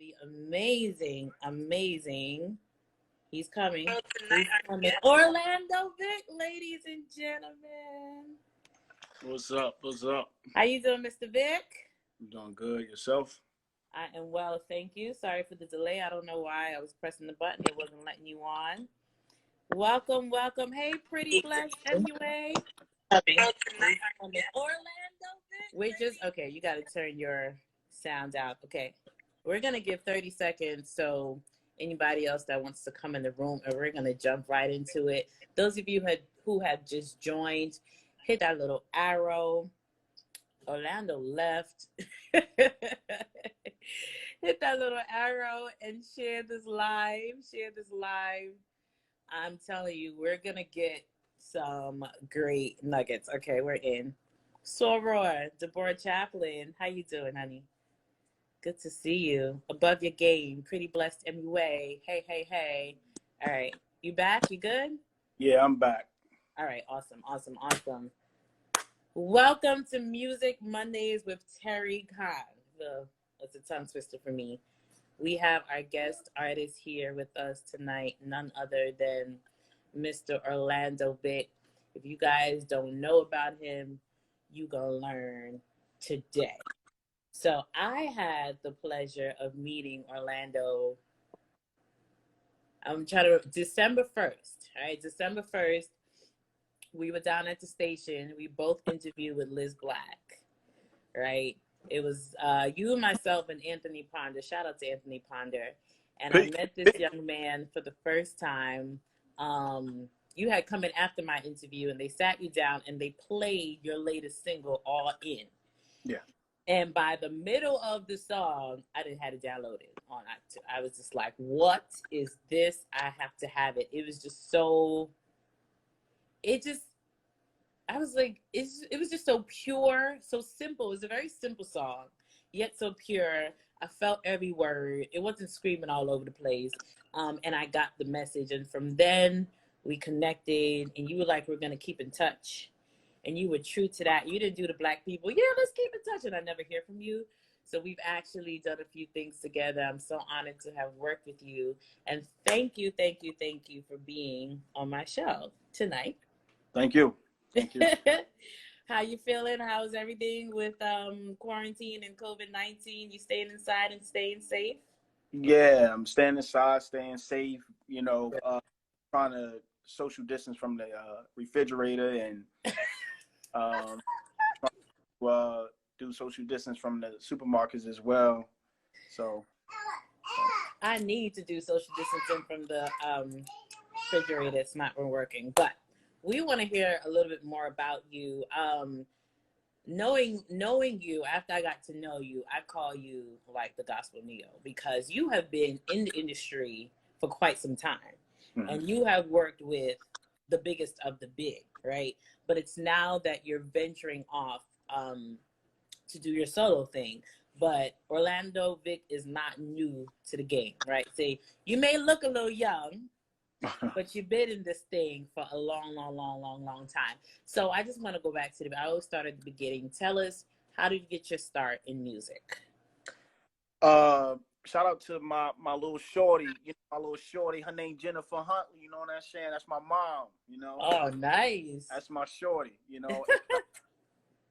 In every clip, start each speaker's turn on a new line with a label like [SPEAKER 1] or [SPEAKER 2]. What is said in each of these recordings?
[SPEAKER 1] The amazing. He's coming. Orlando Vick, ladies and gentlemen.
[SPEAKER 2] What's up?
[SPEAKER 1] How you doing, Mr. Vick?
[SPEAKER 2] I'm doing good. Yourself?
[SPEAKER 1] I am well, thank you. Sorry for the delay. I don't know why I was pressing the button. It wasn't letting you on. Welcome. Hey, pretty blessed MUA. Orlando Vick. Okay, you got to turn your sound out. Okay. We're going to give 30 seconds so anybody else that wants to come in the room, and we're going to jump right into it. Those of you who have just joined, hit that little arrow. Orlando left. Hit that little arrow and share this live. I'm telling you, we're going to get some great nuggets. Okay, we're in. Soror, Deborah Chaplin, how you doing, honey? Good to see you. Above your game. Pretty blessed MUA. Hey. All right. You back? You good?
[SPEAKER 2] Yeah, I'm back.
[SPEAKER 1] All right. Awesome. Welcome to Music Mondays with Terri Cann. That's a tongue twister for me. We have our guest artist here with us tonight, none other than Mr. Orlando Vick. If you guys don't know about him, you gonna learn today. So I had the pleasure of meeting Orlando. December 1st, right? December 1st, we were down at the station. We both interviewed with Liz Black, right? It was you and myself and Anthony Ponder. Shout out to Anthony Ponder. And I met this young man for the first time. You had come in after my interview, and they sat you down and they played your latest single, All In.
[SPEAKER 2] Yeah.
[SPEAKER 1] And by the middle of the song, I didn't have it downloaded on iTunes. I was just like, what is this? I have to have it. It was just so, it was just so pure, so simple. It was a very simple song, yet so pure. I felt every word. It wasn't screaming all over the place. And I got the message. And from then we connected, and you were like, we're going to keep in touch. And you were true to that. You didn't do the Black people. Yeah, let's keep in touch. And I never hear from you. So we've actually done a few things together. I'm so honored to have worked with you. And thank you for being on my show tonight.
[SPEAKER 2] Thank you.
[SPEAKER 1] How you feeling? How's everything with quarantine and COVID-19? You staying inside and staying safe?
[SPEAKER 2] Yeah, I'm staying inside, staying safe, trying to social distance from the refrigerator and do social distance from the supermarkets as well. So
[SPEAKER 1] I need to do social distancing from the refrigerator. It's not working, but we want to hear a little bit more about you. Knowing you, after I got to know you, I call you like the gospel Neo, because you have been in the industry for quite some time. Mm-hmm. And you have worked with the biggest of the big, right? But it's now that you're venturing off to do your solo thing. But Orlando Vick is not new to the game, right? Say, you may look a little young, but you've been in this thing for a long time. So I just want to go back to I always start at the beginning. Tell us, how did you get your start in music?
[SPEAKER 2] Shout out to my little shorty, her name Jennifer Huntley, you know what I'm saying? That's my mom,
[SPEAKER 1] Oh, nice.
[SPEAKER 2] That's my shorty,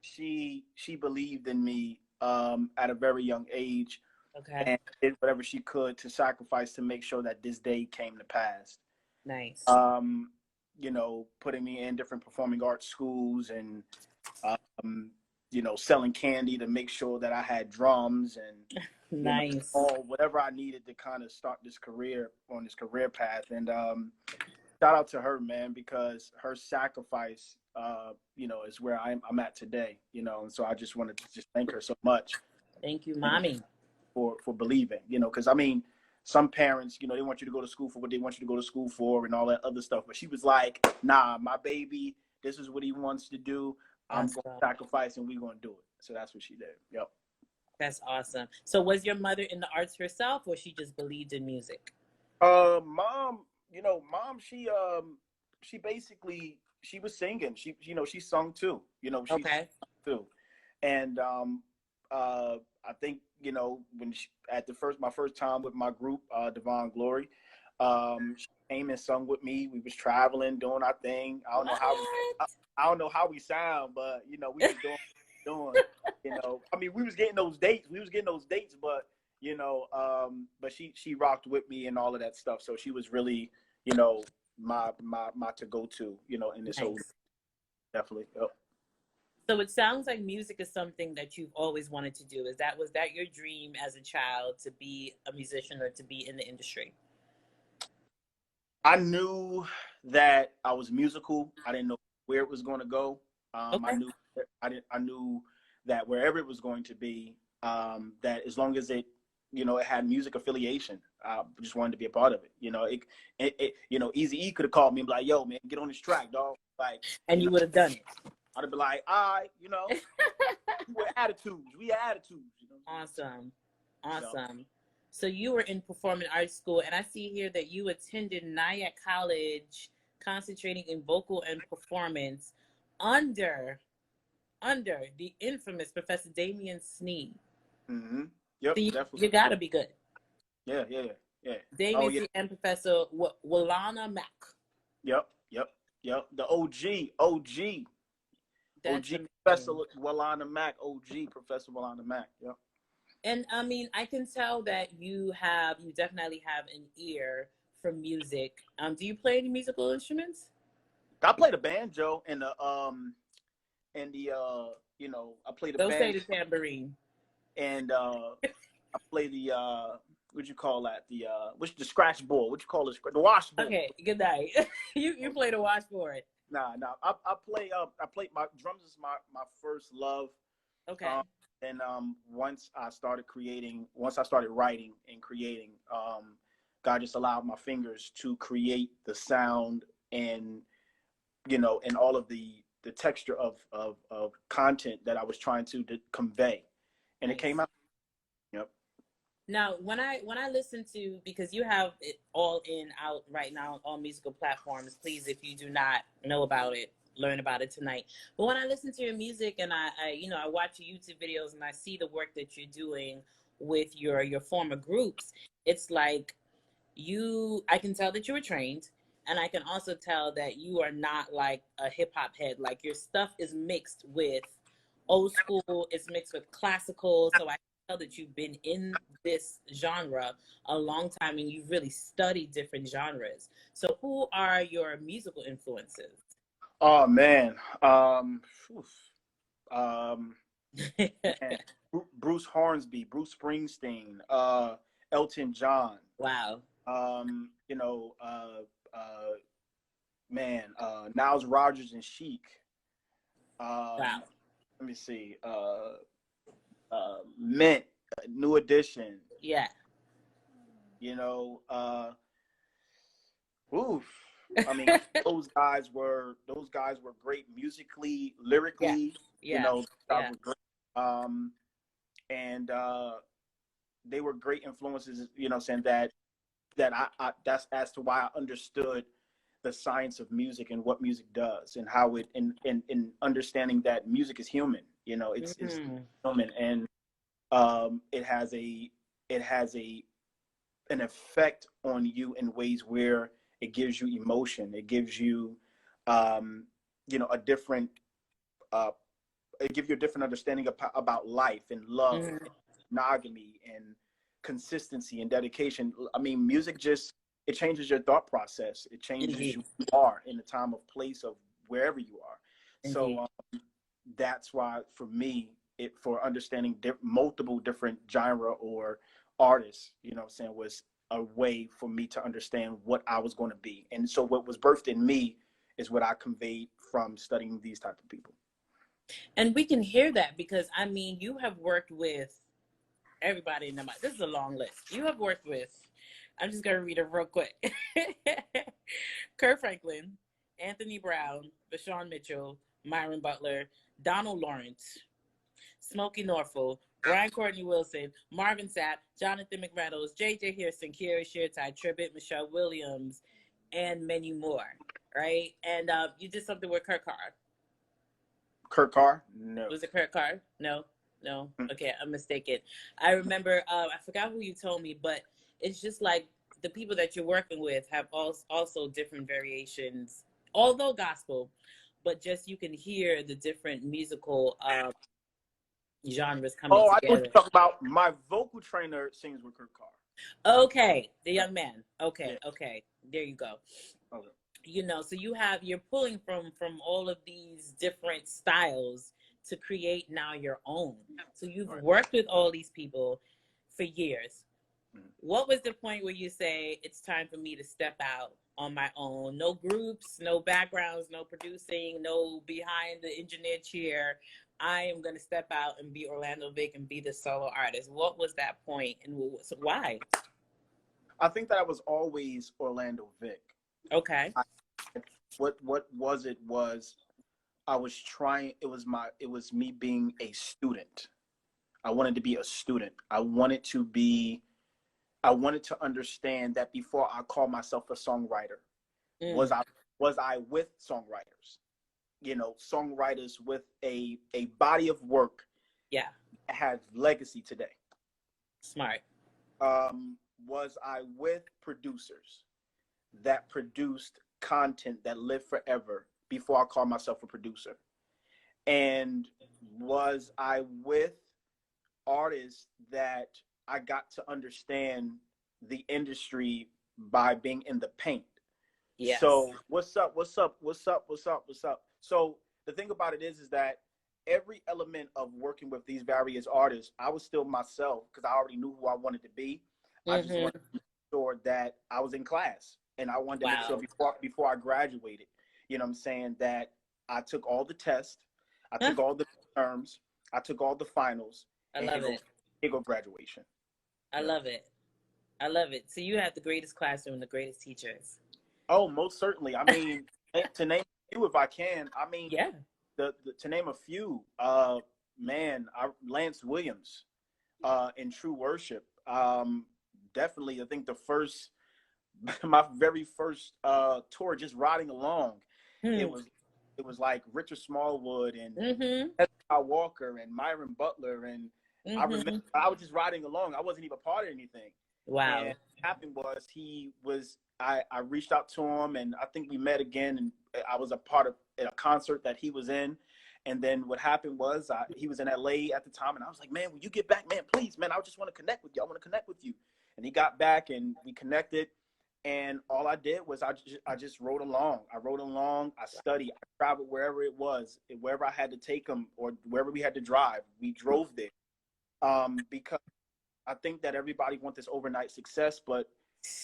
[SPEAKER 2] She believed in me at a very young age.
[SPEAKER 1] Okay.
[SPEAKER 2] And did whatever she could to sacrifice to make sure that this day came to pass.
[SPEAKER 1] Nice.
[SPEAKER 2] Putting me in different performing arts schools and selling candy to make sure that I had drums and
[SPEAKER 1] nice.
[SPEAKER 2] Whatever I needed to kind of start this career on this career path. And shout out to her, man, because her sacrifice is where I'm at today, and so I just wanted to just thank her so much.
[SPEAKER 1] Thank you, mommy,
[SPEAKER 2] for believing, because some parents, they want you to go to school for what they want you to go to school for and all that other stuff. But she was like, nah, my baby, this is what he wants to do. I'm going to sacrifice and we're going to do it. So that's what she did. Yep.
[SPEAKER 1] That's awesome. So was your mother in the arts herself, or she just believed in music?
[SPEAKER 2] Mom, she basically, she was singing. She sung too,
[SPEAKER 1] okay.
[SPEAKER 2] too. And I think, you know, my first time with my group, Divine Glory, she came and sung with me. We was traveling, doing our thing. I don't know how we sound, but you know, we was doing, you know, I mean, we was getting those dates, but you know, but she rocked with me and all of that stuff. So she was really, you know, my to go to, you know, in this whole, definitely. Yep.
[SPEAKER 1] So it sounds like music is something that you've always wanted to do. Was that your dream as a child, to be a musician or to be in the industry?
[SPEAKER 2] I knew that I was musical. I didn't know where it was going to go.
[SPEAKER 1] Okay.
[SPEAKER 2] I knew that wherever it was going to be, that as long as it, you know, it had music affiliation, I just wanted to be a part of it. You know, you know, Eazy-E could have called me and be like, "Yo, man, get on this track, dog." Like,
[SPEAKER 1] and you would have done it.
[SPEAKER 2] I'd have been like, "All right, you know, we had attitudes. You know?
[SPEAKER 1] Awesome. So you were in performing arts school, and I see here that you attended Nyack College, concentrating in vocal and performance under the infamous Professor Damian Sneed.
[SPEAKER 2] Mm-hmm. Yep,
[SPEAKER 1] so
[SPEAKER 2] definitely.
[SPEAKER 1] You gotta be good.
[SPEAKER 2] Yeah.
[SPEAKER 1] Damian Sneed and Professor Walana Mack.
[SPEAKER 2] Yep. The OG.
[SPEAKER 1] That's
[SPEAKER 2] OG Professor Walana Mack. OG Professor Walana Mack. Yep.
[SPEAKER 1] And I mean, I can tell that you definitely have an ear for music. Do you play any musical instruments?
[SPEAKER 2] I play the banjo and the you know, I play the
[SPEAKER 1] Don't say
[SPEAKER 2] banjo.
[SPEAKER 1] the tambourine.
[SPEAKER 2] And I play the what you call that? The scratch board. What you call it? The washboard.
[SPEAKER 1] Okay, good night. you play the washboard.
[SPEAKER 2] Nah. I play my drums is my first love.
[SPEAKER 1] Okay.
[SPEAKER 2] And once I started writing and creating, God just allowed my fingers to create the sound and, you know, and all of the texture of content that I was trying to convey, and
[SPEAKER 1] nice.
[SPEAKER 2] It came out. Yep.
[SPEAKER 1] Now, when I listen to, because you have it all out right now on musical platforms, please, if you do not know about it, learn about it tonight. But when I listen to your music and I watch your YouTube videos and I see the work that you're doing with your former groups, it's like I can tell that you were trained, and I can also tell that you are not like a hip hop head. Like, your stuff is mixed with old school, it's mixed with classical. So I can tell that you've been in this genre a long time and you've really studied different genres. So who are your musical influences?
[SPEAKER 2] Oh man, Bruce Hornsby, Bruce Springsteen, Elton John.
[SPEAKER 1] Wow.
[SPEAKER 2] You know, Niles Rodgers and Chic.
[SPEAKER 1] Wow.
[SPEAKER 2] Let me see. Mint, New Edition.
[SPEAKER 1] Yeah.
[SPEAKER 2] You know, I mean, those guys were great musically, lyrically.
[SPEAKER 1] Yeah.
[SPEAKER 2] You know, were great. And they were great influences. You know, saying that I that's as to why I understood the science of music and what music does and how it in understanding that music is human. You know, it's human, and it has an effect on you in ways where it gives you emotion. It gives you, you know, it gives you a different understanding about life and love, and monogamy and consistency and dedication. I mean, music it changes your thought process. It changes who you are in the time of place of wherever you are. So that's why, for me, for understanding multiple different genre or artists, you know what I'm saying, was a way for me to understand what I was going to be. And so what was birthed in me is what I conveyed from studying these type of people.
[SPEAKER 1] And we can hear that because, I mean, you have worked with everybody in the mic. This is a long list. You have worked with, I'm just going to read it real quick. Kirk Franklin, Anthony Brown, Vashawn Mitchell, Myron Butler, Donald Lawerence, Smokie Norful, Brian Courtney Wilson, Marvin Sapp, Jonathan McReynolds, J.J. Hairston, Kierra Sheard, Tye Tribbett, Michelle Williams, and many more, right? And you did something with Kirk Carr.
[SPEAKER 2] Kirk Carr? No.
[SPEAKER 1] Was it Kirk Carr? No? No. Okay, I'm mistaken. I remember. I forgot who you told me, but it's just like the people that you're working with have also different variations, although gospel, but just you can hear the different musical genres coming
[SPEAKER 2] Oh, I know what
[SPEAKER 1] together.
[SPEAKER 2] you're talking about. My vocal trainer sings with Kirk Carr.
[SPEAKER 1] Okay, the young man. Okay,
[SPEAKER 2] Yeah.
[SPEAKER 1] okay, there you go.
[SPEAKER 2] Okay.
[SPEAKER 1] You know, so you're pulling from all of these different styles to create now your own. So you've
[SPEAKER 2] Right.
[SPEAKER 1] worked with all these people for years.
[SPEAKER 2] Mm-hmm.
[SPEAKER 1] What was the point where you say it's time for me to step out on my own? No groups, no backgrounds, no producing, no behind the engineer chair. I am going to step out and be Orlando Vick and be the solo artist. What was that point and why?
[SPEAKER 2] I think that I was always Orlando Vick.
[SPEAKER 1] Okay.
[SPEAKER 2] What was it was I was trying, it was me being a student. I wanted to be a student. I wanted to understand that before I call myself a songwriter, was I with songwriters? You know, songwriters with a body of work that has legacy today.
[SPEAKER 1] Smart.
[SPEAKER 2] Was I with producers that produced content that lived forever before I called myself a producer? And was I with artists that I got to understand the industry by being in the paint?
[SPEAKER 1] Yes.
[SPEAKER 2] So what's up? So the thing about it is that every element of working with these various artists, I was still myself because I already knew who I wanted to be. I just wanted to make sure that I was in class, and I wanted to make sure before I graduated, you know what I'm saying, that I took all the tests, I took all the terms, I took all the finals.
[SPEAKER 1] I love it.
[SPEAKER 2] Here go graduation.
[SPEAKER 1] I love it. I love it. So you have the greatest classroom, the greatest teachers.
[SPEAKER 2] Oh, most certainly. I mean, to name a few if I can. I mean, to name a few, Lance Williams, in True Worship. Definitely, I think my very first tour, just riding along, it was like Richard Smallwood and Tye Walker and Myron Butler, and I remember I was just riding along. I wasn't even part of anything.
[SPEAKER 1] Wow.
[SPEAKER 2] And what happened was I reached out to him, and I think we met again, and I was a part of a concert that he was in. And then what happened was he was in LA at the time, and I was like, man, when you get back, man, please, man, I just want to connect with you. I want to connect with you. And he got back, and we connected. And all I did was I just rode along. I rode along. I studied. I traveled wherever it was, wherever I had to take him or wherever we had to drive. We drove there because I think that everybody wants this overnight success. But,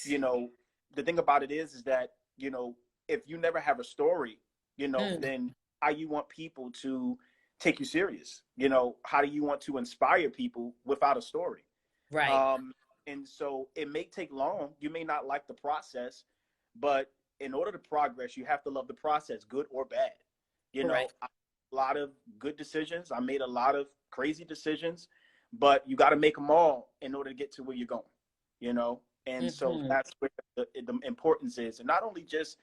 [SPEAKER 2] you know, the thing about it is that, you know, if you never have a story, you know, then how you want people to take you serious? You know, how do you want to inspire people without a story?
[SPEAKER 1] Right.
[SPEAKER 2] And so it may take long. You may not like the process, but in order to progress, you have to love the process, good or bad. You know, I made a lot of good decisions. I made a lot of crazy decisions, but you got to make them all in order to get to where you're going, you know? And so that's where the importance is. And not only just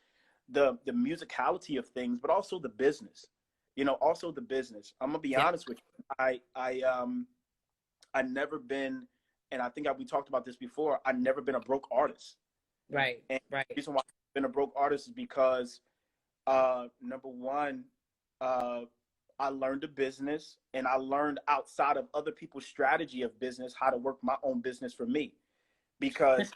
[SPEAKER 2] the musicality of things, but also the business, you know, also the business. I'm going to be honest with you. I never been, and I think we talked about this before, I've never been a broke artist.
[SPEAKER 1] Right.
[SPEAKER 2] And the reason why I've been a broke artist is because, number one, I learned a business, and I learned outside of other people's strategy of business how to work my own business for me. Because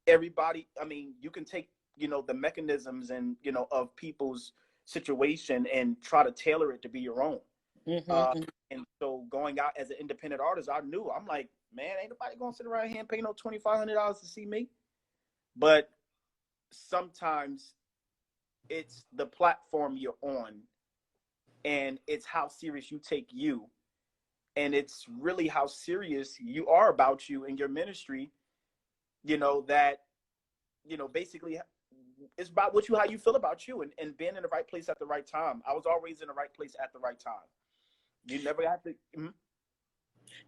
[SPEAKER 2] everybody, I mean, you can take, you know, the mechanisms and, you know, of people's situation and try to tailor it to be your own. And so going out as an independent artist, I'm like, man, ain't nobody gonna sit around here and pay no $2,500 to see me. But sometimes it's the platform you're on, and it's how serious you take you, and it's really how serious you are about you and your ministry. You know, that, you know, basically it's about how you feel about you and being in the right place at the right time. I was always in the right place at the right time. You never have to.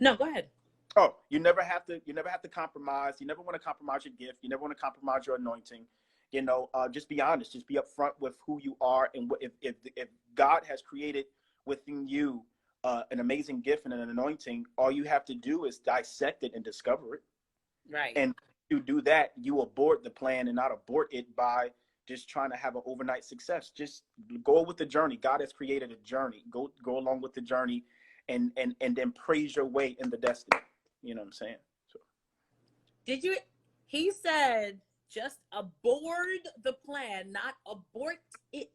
[SPEAKER 1] No, go ahead.
[SPEAKER 2] Oh, you never have to compromise. You never want to compromise your gift. You never want to compromise your anointing. You know, just be honest. Just be upfront with who you are, and if God has created within you an amazing gift and an anointing, all you have to do is dissect it and discover it.
[SPEAKER 1] Right.
[SPEAKER 2] And you do that, you abort the plan and not abort it by just trying to have an overnight success. Just go with the journey. God has created a journey. Go along with the journey, and then praise your way in the destiny. You know what I'm saying? So.
[SPEAKER 1] Did you? He said, just aboard the plan, not abort it,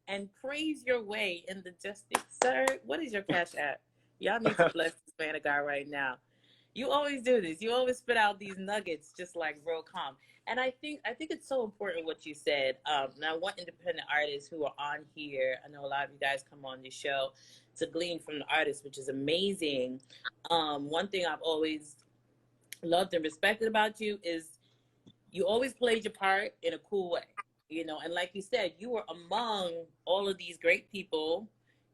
[SPEAKER 1] and praise your way in the destiny. Sir, what is your cash app? Y'all need to bless this man of God right now. You always do this. You always spit out these nuggets just like real calm. And I think it's so important what you said. Now, I want independent artists who are on here. I know a lot of you guys come on this show to glean from the artists, which is amazing. One thing I've always loved and respected about you is you always played your part in a cool way, you know. And like you said, you were among all of these great people,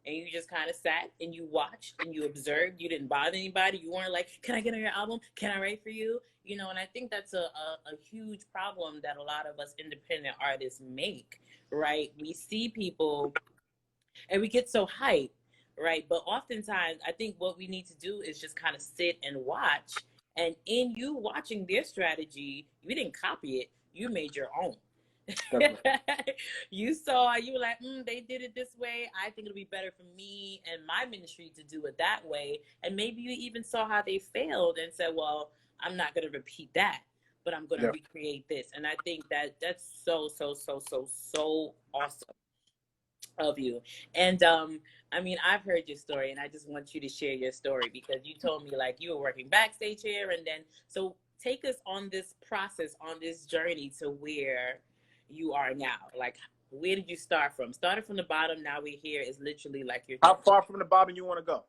[SPEAKER 1] and you just kind of sat and you watched and you observed. You didn't bother anybody. You weren't like, can I get on your album? Can I write for you? You know, and I think that's a huge problem that a lot of us independent artists make, right? We see people and we get so hyped, right? But oftentimes, I think what we need to do is just kind of sit and watch. And in you watching their strategy, you didn't copy it. You made your own. You saw, you were like, they did it this way. I think it'll be better for me and my ministry to do it that way. And maybe you even saw how they failed and said, well, I'm not going to repeat that, but I'm going to recreate this. And I think that that's so awesome of you. And I mean, I've heard your story, and I just want you to share your story, because you told me like you were working backstage here, and then so take us on this process, on this journey to where you are now. Like, where did you start from? Started from the bottom, now we're here. Is literally like your
[SPEAKER 2] How far from the bottom you want to go?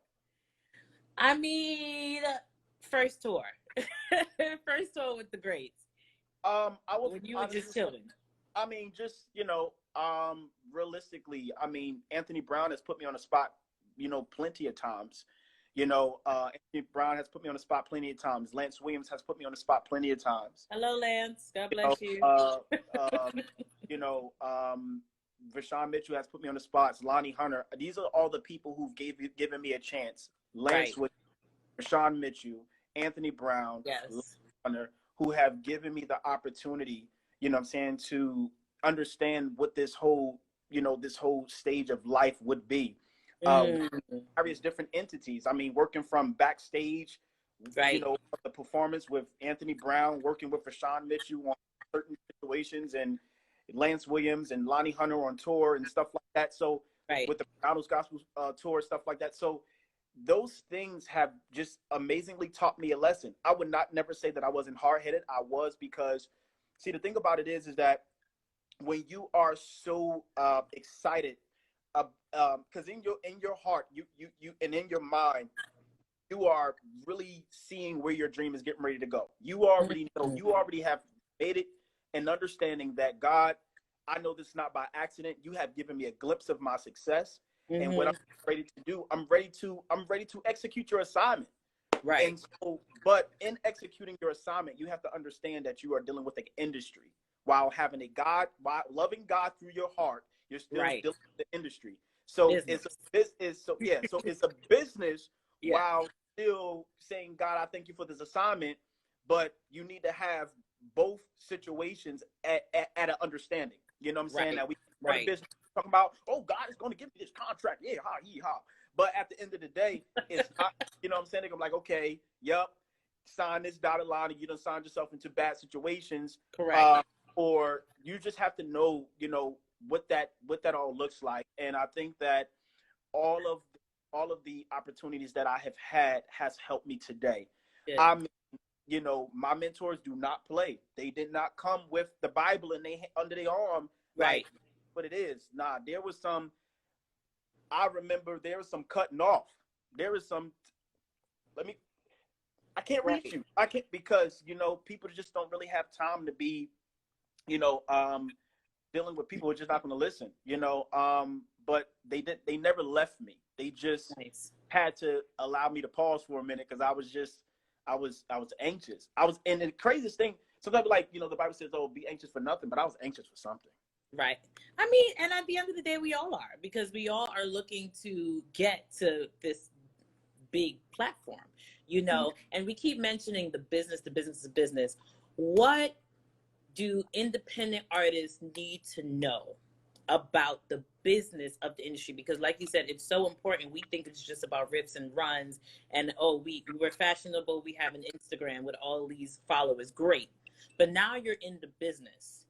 [SPEAKER 1] I mean, first tour. First tour with the greats.
[SPEAKER 2] I was
[SPEAKER 1] when you were just chilling.
[SPEAKER 2] I mean, just, you know, realistically, I mean, Anthony Brown has put me on the spot, you know, plenty of times. You know, Anthony Brown has put me on the spot plenty of times. Lance Williams has put me on the spot plenty of times.
[SPEAKER 1] Hello, Lance. God bless you.
[SPEAKER 2] You know, Vashawn Mitchell has put me on the spots. Lonnie Hunter. These are all the people who've given me a chance. Lance Williams, Vashawn Mitchell, Anthony Brown, Hunter, who have given me the opportunity, you know what I'm saying, to understand what this whole, you know, this whole stage of life would be. Various different entities. I mean, working from backstage, you know, the performance with Anthony Brown, working with Vashawn Mitchell on certain situations, and Lance Williams and Lonnie Hunter on tour and stuff like that. So with the McReynolds Gospel tour, stuff like that. So those things have just amazingly taught me a lesson. I would never say that I wasn't hard-headed. I was, because see, the thing about it is that when you are so excited, because in your heart, you and in your mind, you are really seeing where your dream is getting ready to go. You already know, you already have made it, and understanding that, God, I know this is not by accident. You have given me a glimpse of my success, and what I'm ready to do, I'm ready to execute your assignment. Right. And so, but in executing your assignment, you have to understand that you are dealing with an industry, while having while loving God through your heart. You're still dealing with the industry. So it's a business while still saying, God, I thank you for this assignment. But you need to have both situations at an understanding. You know what I'm saying? That we business talking about, oh, God is going to give me this contract. Yeah, ha, yee, ha. But at the end of the day, it's not, you know what I'm saying? I'm like, okay, sign this dotted line, and you done signed yourself into bad situations. Correct. Or you just have to know, you know, what that all looks like. And I think that all of the opportunities that I have had has helped me today. I mean, you know, my mentors do not play. They did not come with the Bible and they under their arm, like what it is. Nah, there was some. I remember there was some cutting off. There was some. I can't reach you. I can't, because, you know, people just don't really have time to be, you know, dealing with people who are just not going to listen, you know. But they never left me. They just had to allow me to pause for a minute, because I was anxious. And the craziest thing, sometimes, like, you know, the Bible says, oh, be anxious for nothing, but I was anxious for something.
[SPEAKER 1] Right. I mean, and at the end of the day, we all are, because we all are looking to get to this big platform, you know, and we keep mentioning the business, the business, the business. What do independent artists need to know about the business of the industry? Because like you said, it's so important. We think it's just about riffs and runs and, oh, we're fashionable, we have an Instagram with all these followers. Great. But now you're in the business,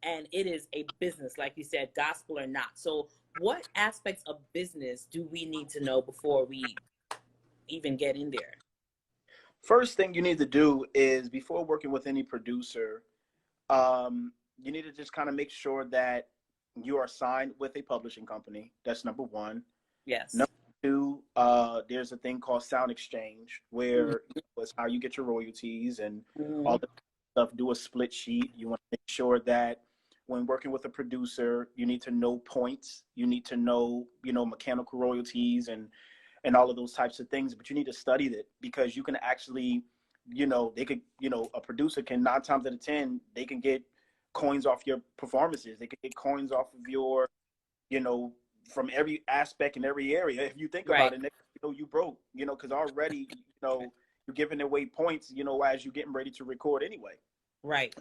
[SPEAKER 1] and it is a business, like you said, gospel or not. So what aspects of business do we need to know before we even get in there?
[SPEAKER 2] First thing you need to do is, before working with any producer, you need to just kind of make sure that you are signed with a publishing company. That's number one.
[SPEAKER 1] Yes.
[SPEAKER 2] Number two, there's a thing called sound exchange, where it's how you get your royalties and all the stuff. Do a split sheet. You want to make sure that when working with a producer, you need to know points. You need to know, mechanical royalties and all of those types of things. But you need to study it, because you can actually, they could, a producer can 9 times out of 10, they can get coins off your performances. They could get coins off of your, from every aspect in every area. If you think about it, you broke, because already, you're giving away points, as you're getting ready to record anyway.
[SPEAKER 1] Right.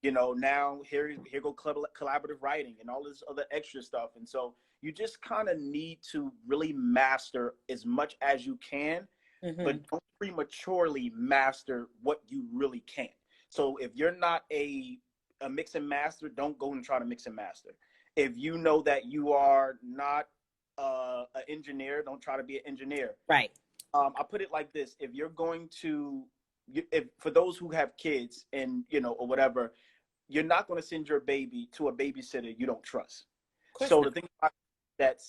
[SPEAKER 2] Now here go collaborative writing and all this other extra stuff. And so you just kind of need to really master as much as you can, but don't prematurely master what you really can. So if you're not a mix and master, don't go and try to mix and master. If you know that you are not an engineer, don't try to be an engineer.
[SPEAKER 1] Right.
[SPEAKER 2] I put it like this: if you're going to, for those who have kids and or whatever, you're not going to send your baby to a babysitter you don't trust. So the thing about that,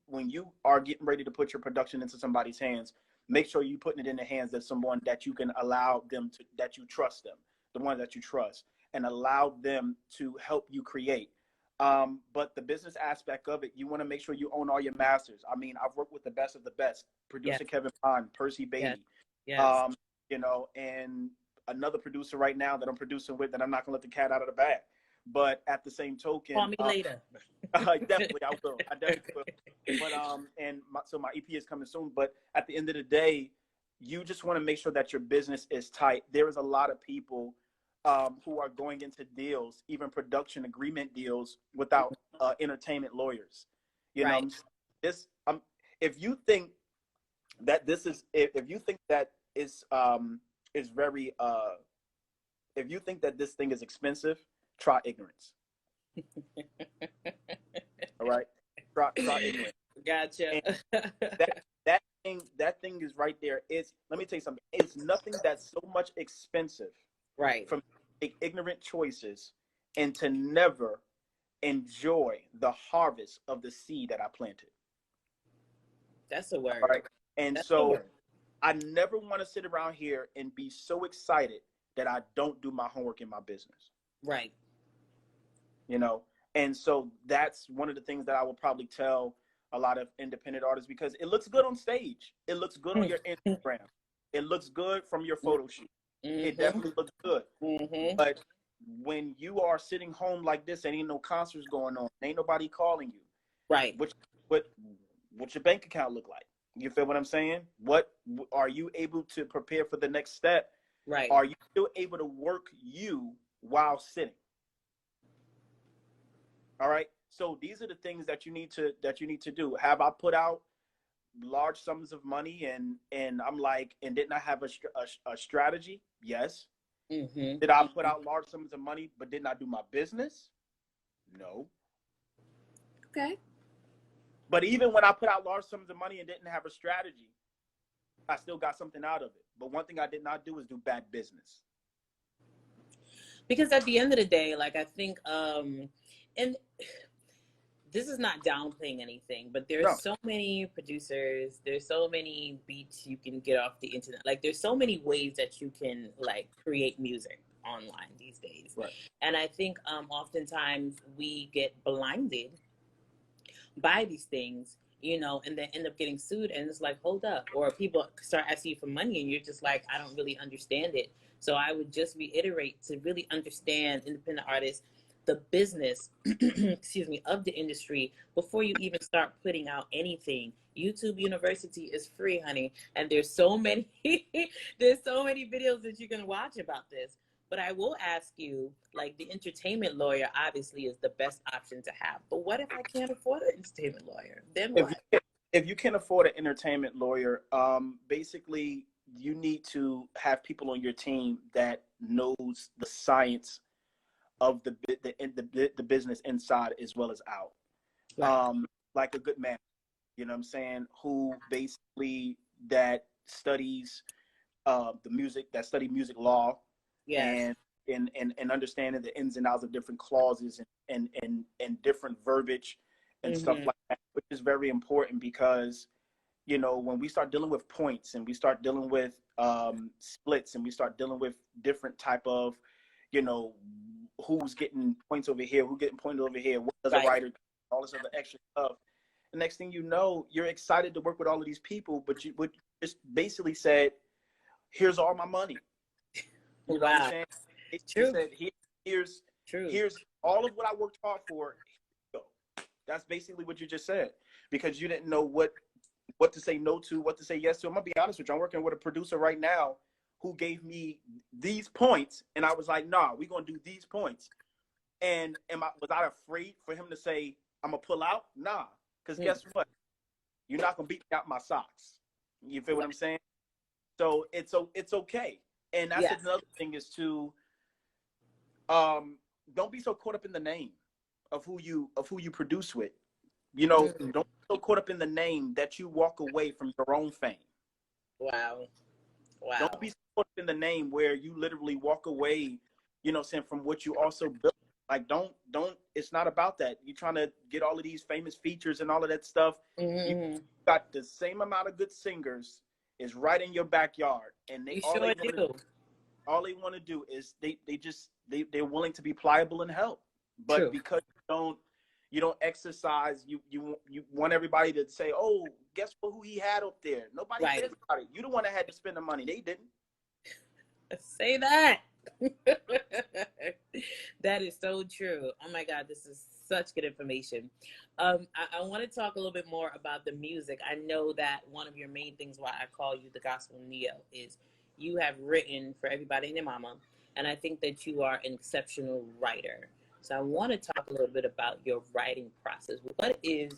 [SPEAKER 2] when you are getting ready to put your production into somebody's hands, make sure you're putting it in the hands of someone that you can allow them to, that you trust them, the one that you trust, and allow them to help you create. But the business aspect of it, you want to make sure you own all your masters. I mean, I've worked with the best of the best, producer Kevin Bond, Percy Baby, and another producer right now that I'm producing with, that I'm not gonna let the cat out of the bag. But at the same token,
[SPEAKER 1] call me later.
[SPEAKER 2] Definitely, I will. I definitely will. But so my EP is coming soon. But at the end of the day, you just want to make sure that your business is tight. There is a lot of people who are going into deals, even production agreement deals, without entertainment lawyers. If you think that this is, if you think that is very, if you think that this thing is expensive, try ignorance. All right, try ignorance.
[SPEAKER 1] Gotcha.
[SPEAKER 2] That thing is right there. Let me tell you something. It's nothing that's so much expensive,
[SPEAKER 1] right,
[SPEAKER 2] from ignorant choices and to never enjoy the harvest of the seed that I planted.
[SPEAKER 1] That's a word.
[SPEAKER 2] All right. And so I never want to sit around here and be so excited that I don't do my homework in my business.
[SPEAKER 1] Right.
[SPEAKER 2] And so that's one of the things that I will probably tell a lot of independent artists, because it looks good on stage. It looks good on your Instagram. It looks good from your photo shoot. It definitely looks good. But when you are sitting home like this and ain't no concerts going on, ain't nobody calling you.
[SPEAKER 1] Right.
[SPEAKER 2] What's your bank account look like? You feel what I'm saying? What are you able to prepare for the next step?
[SPEAKER 1] Right.
[SPEAKER 2] Are you still able to work you while sitting? All right. So these are the things that you need to do. Have I put out large sums of money and I'm like, and didn't I have a strategy? Yes. Did I put out large sums of money but did not do my business? No.
[SPEAKER 1] Okay.
[SPEAKER 2] But even when I put out large sums of money and didn't have a strategy, I still got something out of it. But one thing I did not do is do bad business.
[SPEAKER 1] Because at the end of the day, like, I think, and this is not downplaying anything, but there's so many producers, there's so many beats you can get off the internet. Like, there's so many ways that you can, like, create music online these days.
[SPEAKER 2] Right.
[SPEAKER 1] And I think oftentimes we get blinded by these things, and then end up getting sued, and it's like, hold up. Or people start asking you for money and you're just like, I don't really understand it. So I would just reiterate to really understand independent artists. the business, excuse me, of the industry before you even start putting out anything. YouTube University is free, honey, and there's so many there's so many videos that you can watch about this. But I will ask you, like, the entertainment lawyer obviously is the best option to have. But what if I can't afford an entertainment lawyer? Then what?
[SPEAKER 2] If you can't afford an entertainment lawyer, basically you need to have people on your team that knows the science of the business inside as well as out. Right. Like a good man, you know what I'm saying, who basically that studies study music law. Yes. And understanding the ins and outs of different clauses and different verbiage and stuff like that, which is very important because, you know, when we start dealing with points and we start dealing with splits and we start dealing with different type of, you know, who's getting points over here, who's getting points over here, what does a writer do, all this other extra stuff. The next thing you know, you're excited to work with all of these people, but you would just basically said, here's all my money. You know what I'm saying? True. Said, here's all of what I worked hard for. That's basically what you just said, because you didn't know what to say no to, what to say yes to. I'm gonna be honest with you. I'm working with a producer right now who gave me these points, and I was like, nah, we're gonna do these points. And was I afraid for him to say I'm gonna pull out? Nah, because guess what? You're not gonna beat me out my socks. You feel what I'm saying? So it's okay. And that's another thing is to don't be so caught up in the name of who you produce with. You know, don't be so caught up in the name that you walk away from your own fame.
[SPEAKER 1] Wow.
[SPEAKER 2] Don't be so caught up in the name where you literally walk away, you know, saying from what you also built. Like don't it's not about that. You're trying to get all of these famous features and all of that stuff. You got the same amount of good singers is right in your backyard, and all they want to do is they're willing to be pliable and help. But True. Because you don't exercise, you want everybody to say, oh, guess who he had up there? Nobody cares about it. You the one that had to spend the money. They didn't.
[SPEAKER 1] Say that. That is so true. Oh my God, this is such good information. I want to talk a little bit more about the music. I know that one of your main things why I call you the Gospel Neo is you have written for everybody and their mama, and I think that you are an exceptional writer. So I want to talk a little bit about your writing process.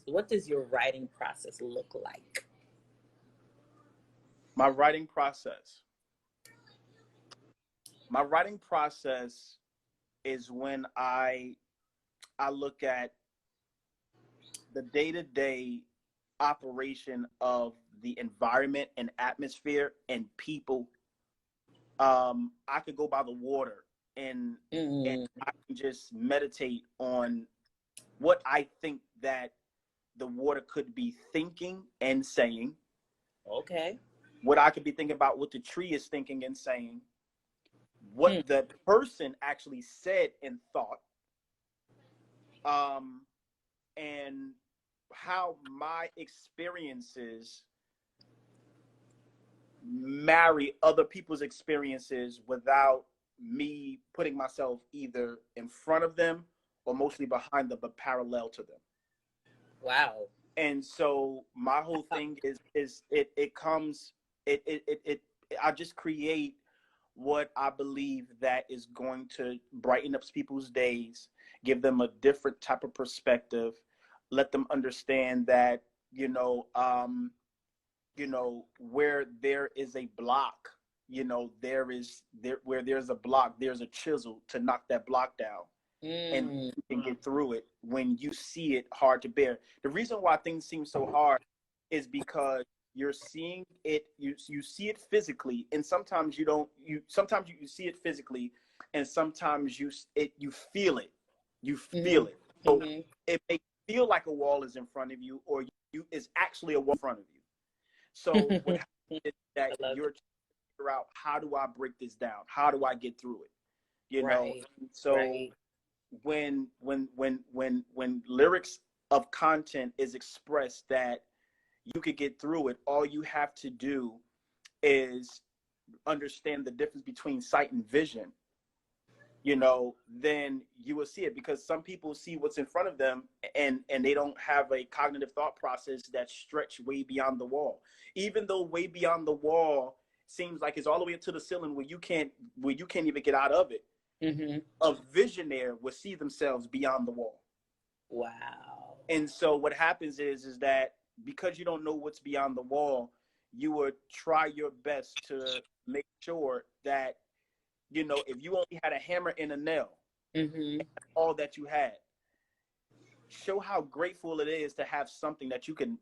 [SPEAKER 1] What does your writing process look like?
[SPEAKER 2] My writing process is when I look at the day-to-day operation of the environment and atmosphere and people. I could go by the water and I can just meditate on what I think that the water could be thinking and saying.
[SPEAKER 1] Okay.
[SPEAKER 2] What I could be thinking about what the tree is thinking and saying. What the person actually said and thought. And how my experiences marry other people's experiences without me putting myself either in front of them or mostly behind them, but parallel to them.
[SPEAKER 1] Wow.
[SPEAKER 2] And so my whole thing is I just create what I believe that is going to brighten up people's days, give them a different type of perspective, let them understand that, where there is a block, where there's a block, there's a chisel to knock that block down. And you can get through it when you see it hard to bear. The reason why things seem so hard is because you're seeing it, you see it physically, and sometimes sometimes you see it physically, and sometimes you feel it. You feel it. So it may feel like a wall is in front of you, or is actually a wall in front of you. So what happens is that you're trying to figure out, how do I break this down? How do I get through it?
[SPEAKER 1] Right.
[SPEAKER 2] So
[SPEAKER 1] right.
[SPEAKER 2] when lyrics of content is expressed that you could get through it, all you have to do is understand the difference between sight and vision. then you will see it, because some people see what's in front of them and they don't have a cognitive thought process that stretch way beyond the wall. Even though way beyond the wall seems like it's all the way up to the ceiling where you can't even get out of it.
[SPEAKER 1] Mm-hmm.
[SPEAKER 2] A visionary will see themselves beyond the wall.
[SPEAKER 1] Wow.
[SPEAKER 2] And so what happens is that because you don't know what's beyond the wall, you would try your best to make sure that, if you only had a hammer and a nail,
[SPEAKER 1] mm-hmm.
[SPEAKER 2] all that you had, show how grateful it is to have something that you can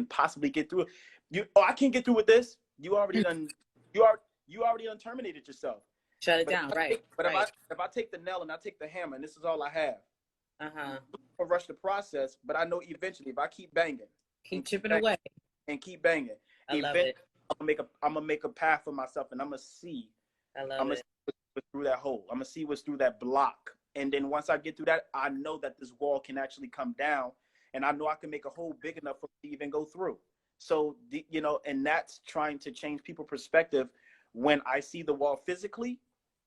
[SPEAKER 2] possibly get through. I can't get through with this. You already done terminated yourself.
[SPEAKER 1] Shut it down, right?
[SPEAKER 2] But if I take the nail and I take the hammer and this is all I have, I'll rush the process. But I know eventually, if I keep banging,
[SPEAKER 1] keep chipping away,
[SPEAKER 2] and keep banging,
[SPEAKER 1] I love it.
[SPEAKER 2] I'm gonna make a path for myself, and I'm gonna see.
[SPEAKER 1] I love it.
[SPEAKER 2] What's through that hole. I'm gonna see what's through that block, and then once I get through that, I know that this wall can actually come down, and I know I can make a hole big enough for me to even go through. So and that's trying to change people's perspective when I see the wall physically,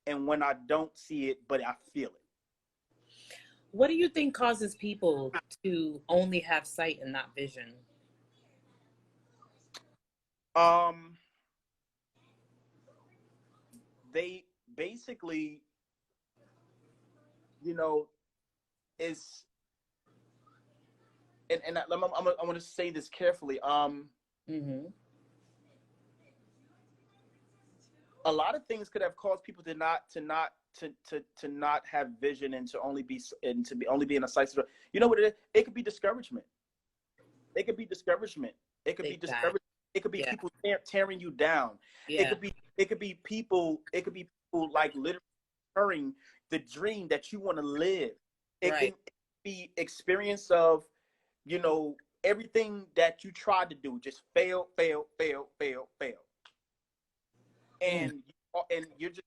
[SPEAKER 2] and when I don't see it, but I feel it.
[SPEAKER 1] What do you think causes people to only have sight and not vision?
[SPEAKER 2] They basically, is, and I'm going to say this carefully.
[SPEAKER 1] Mm-hmm.
[SPEAKER 2] A lot of things could have caused people to not have vision and to only be in a sight. You know what it is? It could be discouragement. It could be discouragement. It could be discouragement. It could be people tearing you down.
[SPEAKER 1] Yeah.
[SPEAKER 2] It could be people like literally tearing the dream that you want to live. It can be experience of, everything that you tried to do just fail. And you're just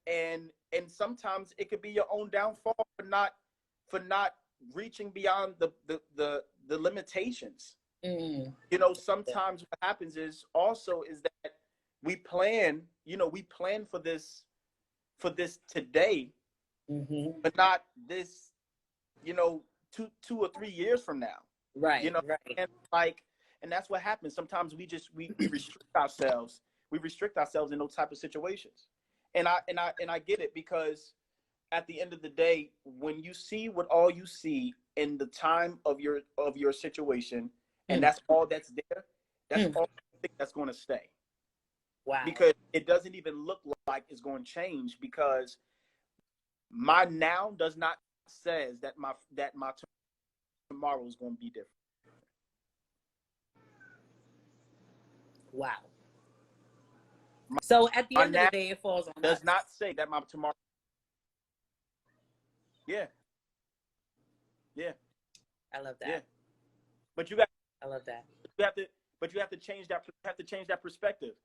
[SPEAKER 2] and sometimes it could be your own downfall for not reaching beyond the limitations. Sometimes what happens is that we plan for this today, but not this, 2 or 3 years from now.
[SPEAKER 1] Right.
[SPEAKER 2] And that's what happens. Sometimes we restrict ourselves. We restrict ourselves in those type of situations. And I get it, because at the end of the day, when you see what all you see in the time of your situation, and that's all that's there, that's all I think that's going to stay.
[SPEAKER 1] Wow.
[SPEAKER 2] Because it doesn't even look like it's going to change, because my now does not says that my tomorrow is going to be different.
[SPEAKER 1] Wow. So at the end of the day, it falls on
[SPEAKER 2] does
[SPEAKER 1] us.
[SPEAKER 2] Not say that my tomorrow. Yeah.
[SPEAKER 1] I love that.
[SPEAKER 2] Yeah. But
[SPEAKER 1] I love that.
[SPEAKER 2] You have to change that. You have to change that perspective.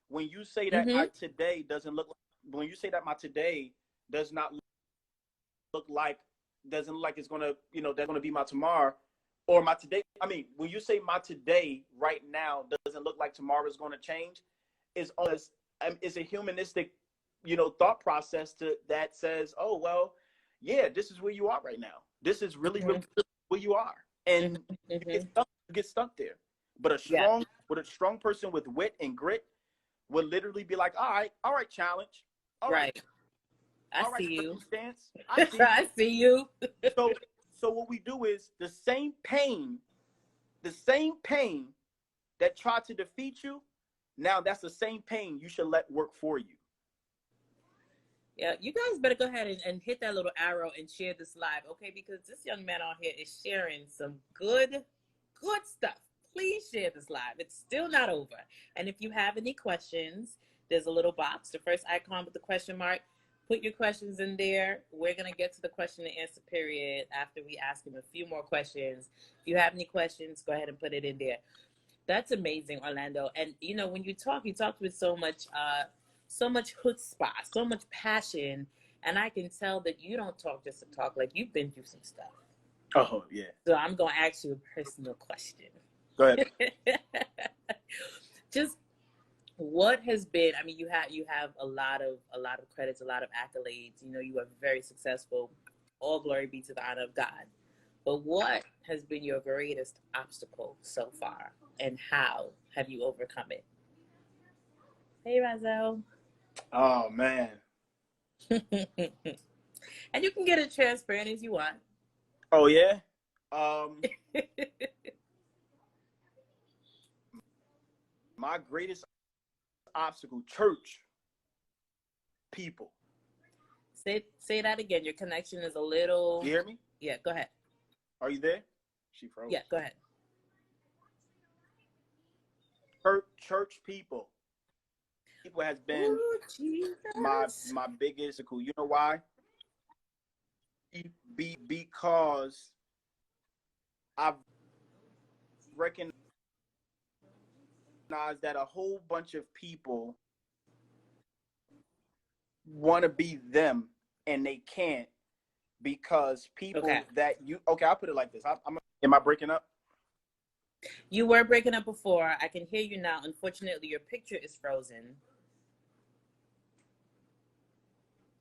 [SPEAKER 2] When you say that my today doesn't look like, when you say that my today does not look like it's gonna, that's gonna be my tomorrow, or my today. I mean, when you say my today right now doesn't look like tomorrow is gonna change, it's a humanistic, thought process that says, oh well, yeah, this is where you are right now. This is really where you are, and you get stuck there. But a strong person with wit and grit would literally be like, all right, challenge. All right.
[SPEAKER 1] I see you.
[SPEAKER 2] I
[SPEAKER 1] see you.
[SPEAKER 2] So what we do is the same pain that tried to defeat you, now that's the same pain you should let work for you.
[SPEAKER 1] Yeah, you guys better go ahead and hit that little arrow and share this live, okay? Because this young man on here is sharing some good stuff. Please share this live. It's still not over. And if you have any questions, there's a little box, the first icon with the question mark. Put your questions in there. We're going to get to the question and answer period after we ask him a few more questions. If you have any questions, go ahead and put it in there. That's amazing, Orlando. And, when you talk with so much chutzpah, so much passion. And I can tell that you don't talk just to talk. Like, you've been through some stuff.
[SPEAKER 2] Oh, yeah.
[SPEAKER 1] So I'm going to ask you a personal question.
[SPEAKER 2] Go ahead.
[SPEAKER 1] Just What has been, I mean, you have a lot of credits, a lot of accolades. You know, you are very successful. All glory be to the honor of God. But what has been your greatest obstacle so far, and how have you overcome it? Hey, Razel.
[SPEAKER 2] Oh man.
[SPEAKER 1] And you can get it transparent as you want.
[SPEAKER 2] Oh yeah. My greatest obstacle, church people.
[SPEAKER 1] Say that again. Your connection is a little.
[SPEAKER 2] You hear me?
[SPEAKER 1] Yeah, go ahead.
[SPEAKER 2] Are you there? She froze.
[SPEAKER 1] Yeah, go ahead.
[SPEAKER 2] Church people. People has been my biggest. You know why? Because I've recognized that a whole bunch of people want to be them and they can't, because people that you I'll put it like this. Am I breaking up?
[SPEAKER 1] You were breaking up before. I can hear you now. Unfortunately, your picture is frozen.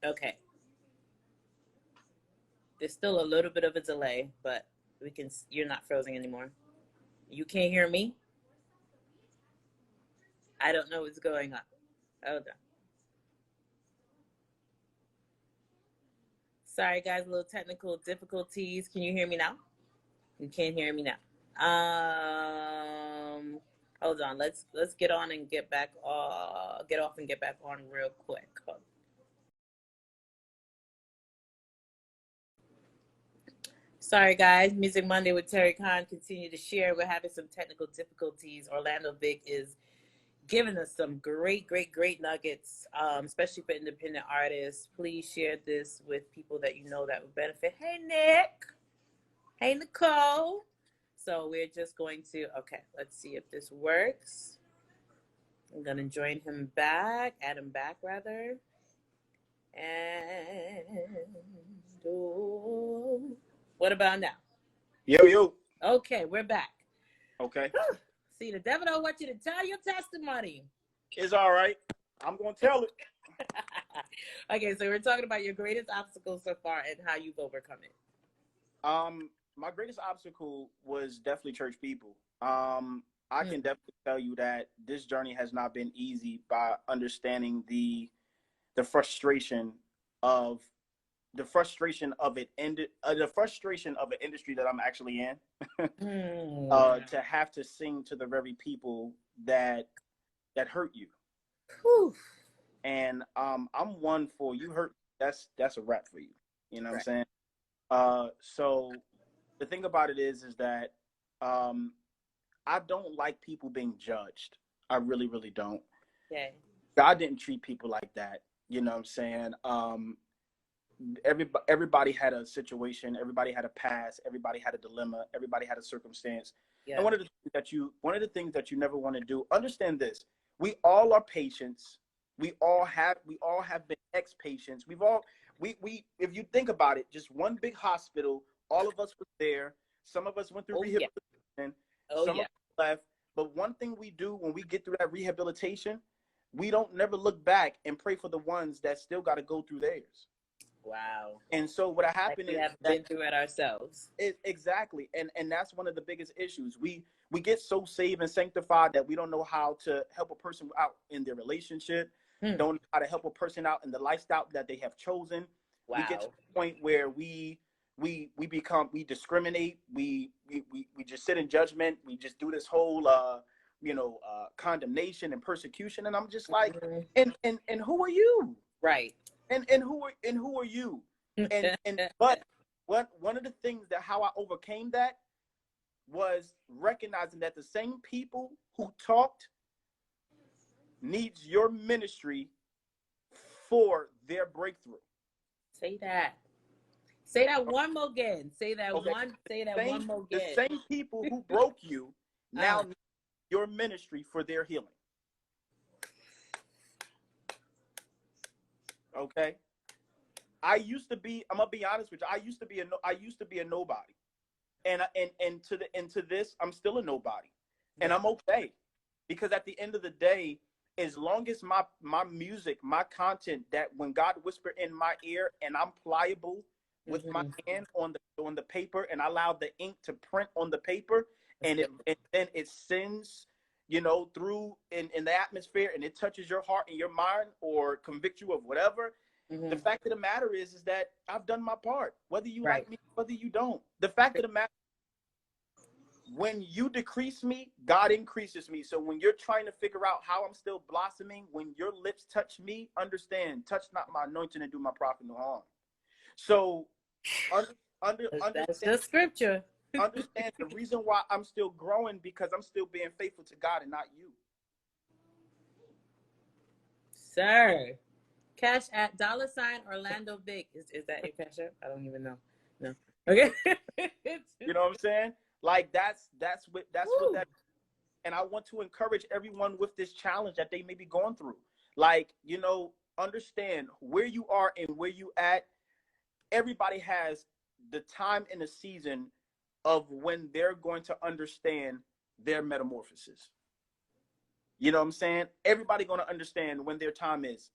[SPEAKER 1] Okay. There's still a little bit of a delay, but you're not frozen anymore. You can't hear me? I don't know what's going on. Hold on. Sorry, guys, a little technical difficulties. Can you hear me now? You can't hear me now. Hold on. Let's get on and get back. Get off and get back on real quick. Sorry, guys. Music Monday with Terri Cann. Continue to share. We're having some technical difficulties. Orlando Vick is giving us some great nuggets, especially for independent artists. Please share this with people that you know that would benefit. Hey, Nick. Hey, Nicole. So we're just going to, okay, let's see if this works. I'm going to join him back, add him back rather. And what about now?
[SPEAKER 2] Yo.
[SPEAKER 1] Okay, we're back.
[SPEAKER 2] Okay.
[SPEAKER 1] See, the devil don't want you to tell your testimony.
[SPEAKER 2] It's all right. I'm going to tell it.
[SPEAKER 1] Okay, so we're talking about your greatest obstacles so far and how you've overcome it.
[SPEAKER 2] My greatest obstacle was definitely church people. I can definitely tell you that this journey has not been easy, by understanding the frustration of an industry that I'm actually in. To have to sing to the very people that hurt you.
[SPEAKER 1] Whew.
[SPEAKER 2] And I'm one for you hurt. That's a wrap for you. You know what I'm saying? So the thing about it is that I don't like people being judged. I really, really don't.
[SPEAKER 1] Okay.
[SPEAKER 2] God didn't treat people like that. You know what I'm saying? Everybody had a situation. Everybody had a past. Everybody had a dilemma. Everybody had a circumstance. Yeah. And one of the things that you never want to do. Understand this: we all are patients. We all have been ex-patients. If you think about it, just one big hospital. All of us were there. Some of us went through rehabilitation. Some of us left. But one thing we do when we get through that rehabilitation, we don't never look back and pray for the ones that still got to go through theirs.
[SPEAKER 1] Wow.
[SPEAKER 2] And so what happened is
[SPEAKER 1] we have been through it ourselves.
[SPEAKER 2] Exactly. And that's one of the biggest issues. We get so saved and sanctified that we don't know how to help a person out in their relationship. Don't know how to help a person out in the lifestyle that they have chosen. Wow. We get to the point where we discriminate. We just sit in judgment. We just do this whole condemnation and persecution. And I'm just like, and who are you?
[SPEAKER 1] Right.
[SPEAKER 2] And who are you? But one of the things that how I overcame that was recognizing that the same people who talked needs your ministry for their breakthrough.
[SPEAKER 1] Say that one more again. Say that one more again.
[SPEAKER 2] The same people who broke you now need your ministry for their healing. Okay. I'm gonna be honest with you. I used to be a nobody. And to this, I'm still a nobody. And I'm okay. Because at the end of the day, as long as my music, my content, that when God whisper in my ear and I'm pliable with my hand on the paper and I allow the ink to print on the paper, and then it sends, you know, through in the atmosphere, and it touches your heart and your mind or convict you of whatever. The fact of the matter is that I've done my part, whether you like me, whether you don't. The fact of the matter, when you decrease me, God increases me. So when you're trying to figure out how I'm still blossoming, when your lips touch me, understand, touch not my anointing and do my prophet no harm. So
[SPEAKER 1] that's the scripture.
[SPEAKER 2] Understand the reason why I'm still growing, because I'm still being faithful to God and not you.
[SPEAKER 1] Sir. Cash at $ Orlando Vick. Is that your cash app? I don't even know. No. Okay.
[SPEAKER 2] You know what I'm saying? Like that's what that. And I want to encourage everyone with this challenge that they may be going through. Like, you know, understand where you are and where you at. Everybody has the time and the season of when they're going to understand their metamorphosis. You know what I'm saying? Everybody going to understand when their time is.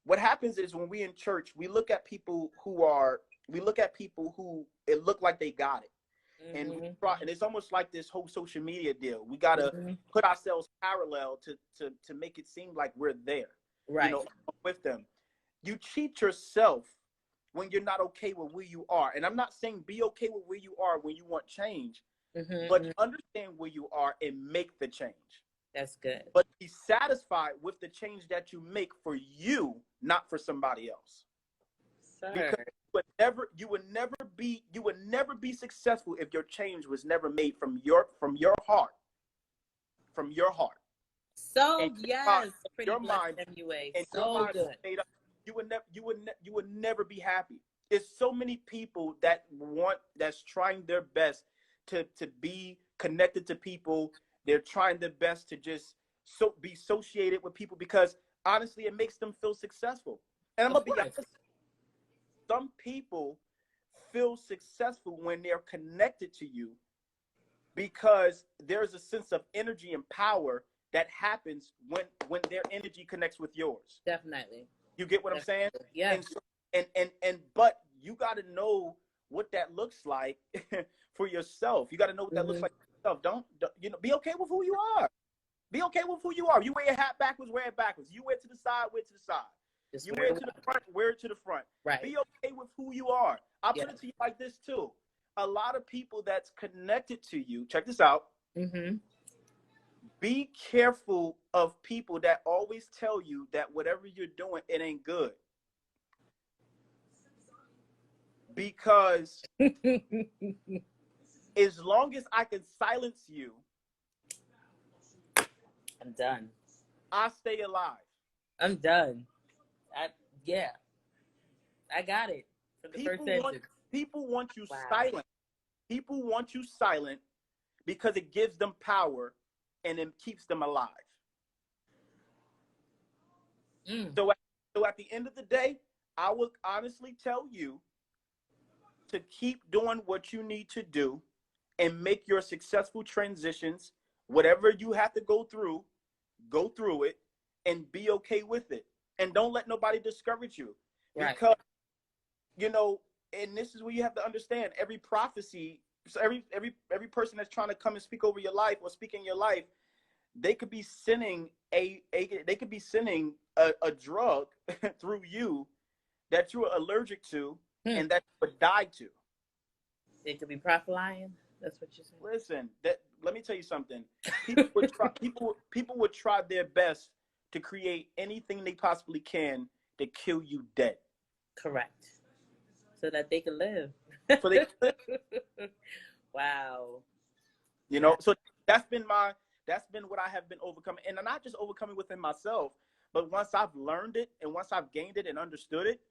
[SPEAKER 2] What happens is when we in church, we look at people who it look like they got it. And we try, and it's almost like this whole social media deal. We got to put ourselves parallel to make it seem like we're there, you know, with them. You cheat yourself when you're not okay with where you are. And I'm not saying be okay with where you are when you want change, but understand where you are and make the change.
[SPEAKER 1] That's good.
[SPEAKER 2] But be satisfied with the change that you make for you, not for somebody else.
[SPEAKER 1] Sir.
[SPEAKER 2] Because you would never be successful if your change was never made from your heart. From your heart.
[SPEAKER 1] So
[SPEAKER 2] and
[SPEAKER 1] yes, pretty
[SPEAKER 2] your mind,
[SPEAKER 1] MUA.
[SPEAKER 2] And
[SPEAKER 1] so
[SPEAKER 2] your mind
[SPEAKER 1] good.
[SPEAKER 2] Made up, you would never be happy. There's so many people that's trying their best to be connected to people. They're trying their best to just be associated with people because honestly, it makes them feel successful. And I'm gonna be honest. Some people feel successful when they're connected to you because there's a sense of energy and power that happens when their energy connects with yours.
[SPEAKER 1] Definitely.
[SPEAKER 2] You get what I'm saying?
[SPEAKER 1] Yeah.
[SPEAKER 2] But you got to know what that looks like for yourself. You got to know what that looks like for yourself. Don't be okay with who you are. Be okay with who you are. You wear your hat backwards, wear it backwards. You wear it to the side, wear it to the side.
[SPEAKER 1] Just
[SPEAKER 2] you wear it to the front, wear it to the front.
[SPEAKER 1] Right.
[SPEAKER 2] Be okay with who you are. I'll put it to you like this too. A lot of people that's connected to you, check this out. Be careful of people that always tell you that whatever you're doing, it ain't good. Because as long as I can silence you,
[SPEAKER 1] I'm done.
[SPEAKER 2] I stay alive.
[SPEAKER 1] I'm done. I got it. For the first sentence.
[SPEAKER 2] People want you silent. People want you silent because it gives them power and it keeps them alive. So at the end of the day, I will honestly tell you to keep doing what you need to do and make your successful transitions. Whatever you have to go through it and be okay with it. And don't let nobody discourage you. Because, and this is where you have to understand every prophecy. So every person that's trying to come and speak over your life or speak in your life, they could be sending a drug through you that you are allergic to and that you would die to.
[SPEAKER 1] It could be prophesying. That's what you said.
[SPEAKER 2] Listen, let me tell you something. People would try their best to create anything they possibly can to kill you dead.
[SPEAKER 1] Correct. So that they can live. Wow.
[SPEAKER 2] So that's been what I have been overcoming. And I'm not just overcoming within myself, but once I've learned it and once I've gained it and understood it,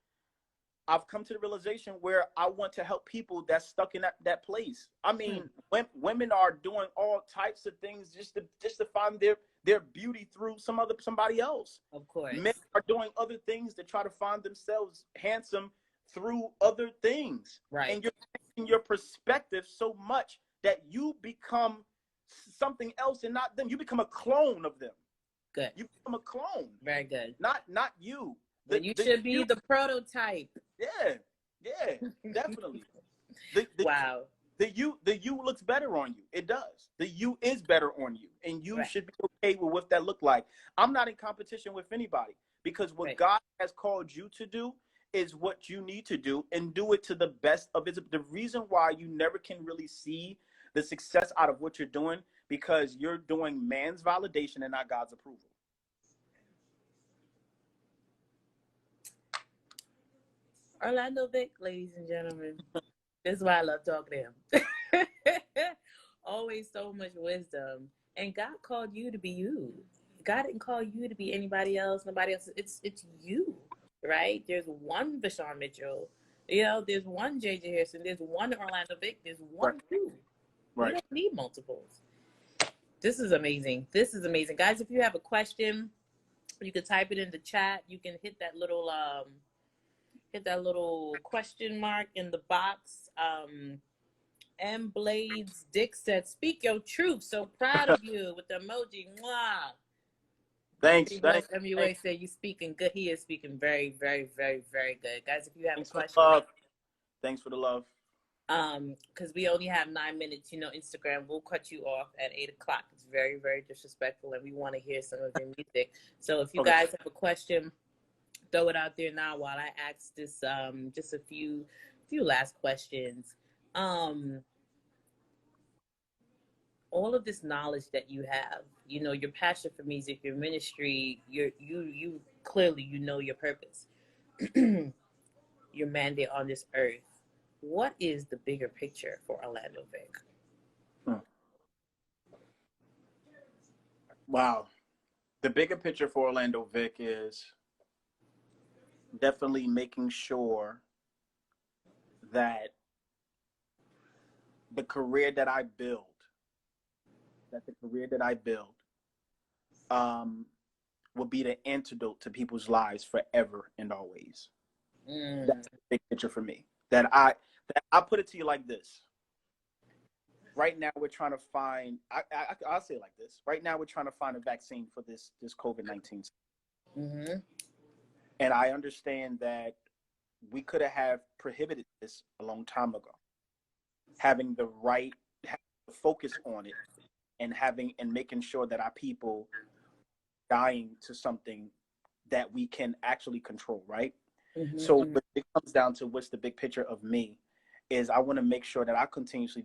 [SPEAKER 2] I've come to the realization where I want to help people that's stuck in that place. I mean, women are doing all types of things just to find their beauty through somebody else.
[SPEAKER 1] Of course.
[SPEAKER 2] Men are doing other things to try to find themselves handsome through other things.
[SPEAKER 1] Right.
[SPEAKER 2] And you're changing your perspective so much that you become something else and not them. You become a clone of them.
[SPEAKER 1] Good.
[SPEAKER 2] You become a clone.
[SPEAKER 1] Very good.
[SPEAKER 2] Not you.
[SPEAKER 1] You should be the prototype.
[SPEAKER 2] Yeah, definitely.
[SPEAKER 1] Wow.
[SPEAKER 2] The you looks better on you. It does. The you is better on you, and you should be okay with what that look like. I'm not in competition with anybody, because what God has called you to do is what you need to do, and do it to the best of it. The reason why you never can really see the success out of what you're doing, because you're doing man's validation and not God's approval.
[SPEAKER 1] Orlando Vick, ladies and gentlemen. This is why I love talking to him. Always so much wisdom. And God called you to be you. God didn't call you to be anybody else, nobody else. It's you, right? There's one Vashawn Mitchell. You know, there's one JJ Hairston. There's one Orlando Vick. There's one you.
[SPEAKER 2] Right.
[SPEAKER 1] You don't need multiples. This is amazing. This is amazing. Guys, if you have a question, you can type it in the chat. You can hit that little question mark in the box. M Blades Dick said, "Speak your truth. So proud of you," with the emoji. Mwah.
[SPEAKER 2] Thanks.
[SPEAKER 1] MUA said you speaking good. He is speaking very, very, very, very good. Guys, if you have a question.
[SPEAKER 2] Thanks for the love.
[SPEAKER 1] Because we only have 9 minutes. You know, Instagram will cut you off at 8 o'clock. It's very, very disrespectful, and we want to hear some of your music. So if you guys have a question, throw it out there now while I ask this just a few last questions. All of this knowledge that you have, you know, your passion for music, your ministry, you clearly, you know, your purpose, your mandate on this earth. What is the bigger picture for Orlando Vick?
[SPEAKER 2] Wow. The bigger picture for Orlando Vick is definitely making sure that the career that I build, will be the antidote to people's lives forever and always. That's the big picture for me. That I put it to you like this. Right now, we're trying to find. I'll say it like this. Right now, we're trying to find a vaccine for this COVID-19.
[SPEAKER 1] Mm-hmm.
[SPEAKER 2] And I understand that we could have prohibited this a long time ago. Having the focus on it, and making sure that our people dying to something that we can actually control, right? Mm-hmm. So when it comes down to what's the big picture of me, is I want to make sure that I continuously